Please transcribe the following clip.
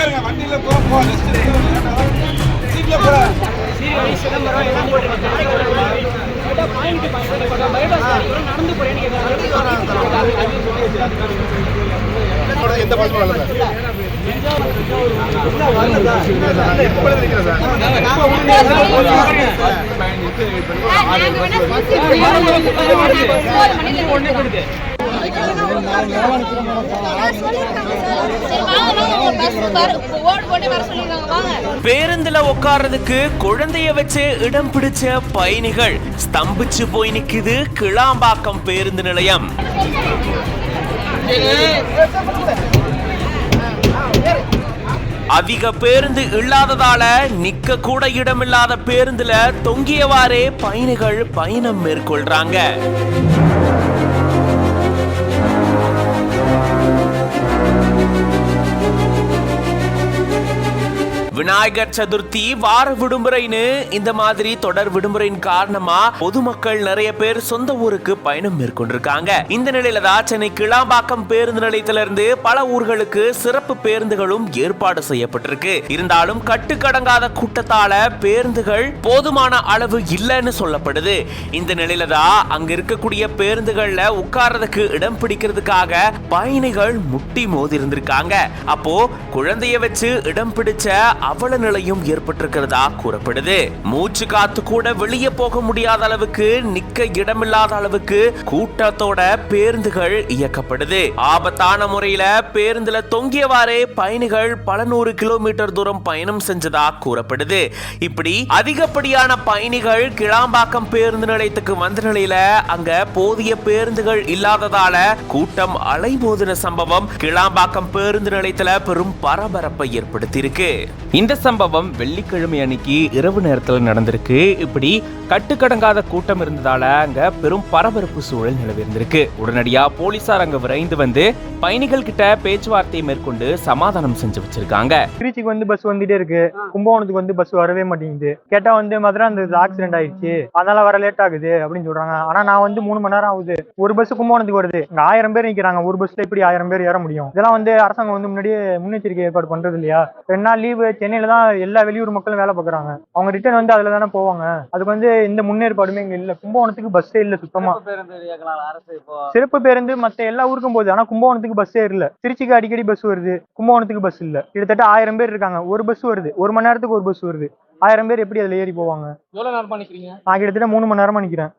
ஏறுங்க வண்டியில போ சீட்ல போற நடந்து போறேன்னு எந்த பழக்கம் பேருந்துல உட்கார்றதுக்கு குழந்தைய வச்சு இடம் பிடிச்ச பயணிகள் ஸ்தம்பிச்சு போய் நிக்குது கிளாம்பாக்கம் பேருந்து நிலையம். அதிக பேருந்து இல்லாததால நிக்க கூட இடமில்லாத பேருந்துல தொங்கியவாறே பயணிகள் பயணம் மேற்கொள்றாங்க. விநாயகர் சதுர்த்தி வார விடுமுறைன்னு இந்த மாதிரி தொடர் விடுமுறையின் காரணமா பொதுமக்கள் நிறைய பேர் சொந்த ஊருக்கு பயணம் மேற்கொண்டிருக்காங்க. இந்த நிலையில தான் சென்னை கிளாம்பாக்கம் பேருந்து நிலையத்திலிருந்து பல ஊர்களுக்கு சிறப்பு பேருந்துகளும் ஏற்பாடு செய்யப்பட்டிருக்கு. இருந்தாலும் கட்டுக்கடங்காத கூட்டத்தால பேருந்துகள் போதுமான அளவு இல்லைன்னு சொல்லப்படுது. இந்த நிலையில தான் அங்க இருக்கக்கூடிய பேருந்துகள்ல உட்கார்றதுக்கு இடம் பிடிக்கிறதுக்காக பயணிகள் முட்டி மோதி இருந்திருக்காங்க. அப்போ குழந்தைய வச்சு இடம் பிடிச்ச அவல நிலையும் ஏற்பட்டிருக்கிறதா கூறப்படுது. மூச்சு காத்து கூட வெளியே போக முடியாத அளவுக்கு நிக்க இடமில்லாத அளவுக்கு கூட்டத்தோட பேருந்துகள் இயக்கப்படுது. ஆபத்தான முறையில பேருந்துல தொங்கியவாறே பயணிகள் பல 100 கிலோமீட்டர் தூரம் பயணம் செஞ்சதா கூறப்படுது. இப்படி அதிகப்படியான பயணிகள் கிளாம்பாக்கம் பேருந்து நிலையத்துக்கு வந்த நிலையில அங்க போதிய பேருந்துகள் இல்லாததால கூட்டம் அலைமோதின சம்பவம் கிளாம்பாக்கம் பேருந்து நிலையத்துல பெரும் பரபரப்பை ஏற்படுத்தியிருக்கு. இந்த சம்பவம் வெள்ளிக்கிழமை அன்னைக்கு இரவு நேரத்தில் நடந்திருக்கு. இப்படி கட்டுக்கடங்காத கூட்டம் இருந்ததால அங்க பெரும் பரபரப்பு சூழல் நிலவி இருந்திருக்கு. உடனடியா போலீசார் அங்க விரைந்து வந்து பயணிகள் கிட்ட பேச்சுவார்த்தையை மேற்கொண்டு சமாதானம் செஞ்சு வச்சிருக்காங்க. திருச்சிக்கு வந்து பஸ் வந்துட்டே இருக்கு, கும்பகோணத்துக்கு வந்து பஸ் வரவே மாட்டேங்குது. கேட்டா வந்து மதுரை அந்த ஆக்சிடென்ட் ஆயிடுச்சு, அதனால வர லேட் ஆகுது அப்படின்னு சொல்றாங்க. ஆனா நான் வந்து 3 மணி நேரம் ஆகுது. ஒரு பஸ் கும்பகோணத்துக்கு வருது, இங்க 1000 பேர் நிக்கிறாங்க. ஒரு பஸ்ல எப்படி 1000 பேர் ஏற முடியும்? இதெல்லாம் வந்து அரசாங்கம் வந்து முன்னாடியே முன்னெச்சரிக்கை ஏற்பாடு பண்றது இல்லையா? 2 நாள் லீவு சென்னையில தான் எல்லா வெளியூர் மக்களும் வேலை பார்க்குறாங்க. அவங்க ரிட்டர்ன் வந்து அதுல தானே போவாங்க. அதுக்கு வந்து இந்த முன்னேற்பாடுமே இங்க இல்ல. கும்பகோணத்துக்கு பஸ்ஸே இல்ல சுத்தமா. சிறப்பு பேருந்து மத்த எல்லா ஊருக்கும் போகுது, ஆனா கும்பகோணத்துக்கு பஸ்ஸே இல்ல. திருச்சிக்கு அடிக்கடி பஸ் வருது, கும்பகோணத்துக்கு பஸ் இல்ல. கிட்டத்தட்ட 1000 பேர் இருக்காங்க. ஒரு பஸ் வருது, 1 மணி நேரத்துக்கு ஒரு பஸ் வருது. 1000 பேர் எப்படி அதுல ஏறி போவாங்க? நான் கிட்டத்தட்ட 3 மணி நேரமா நிக்கிறேன்.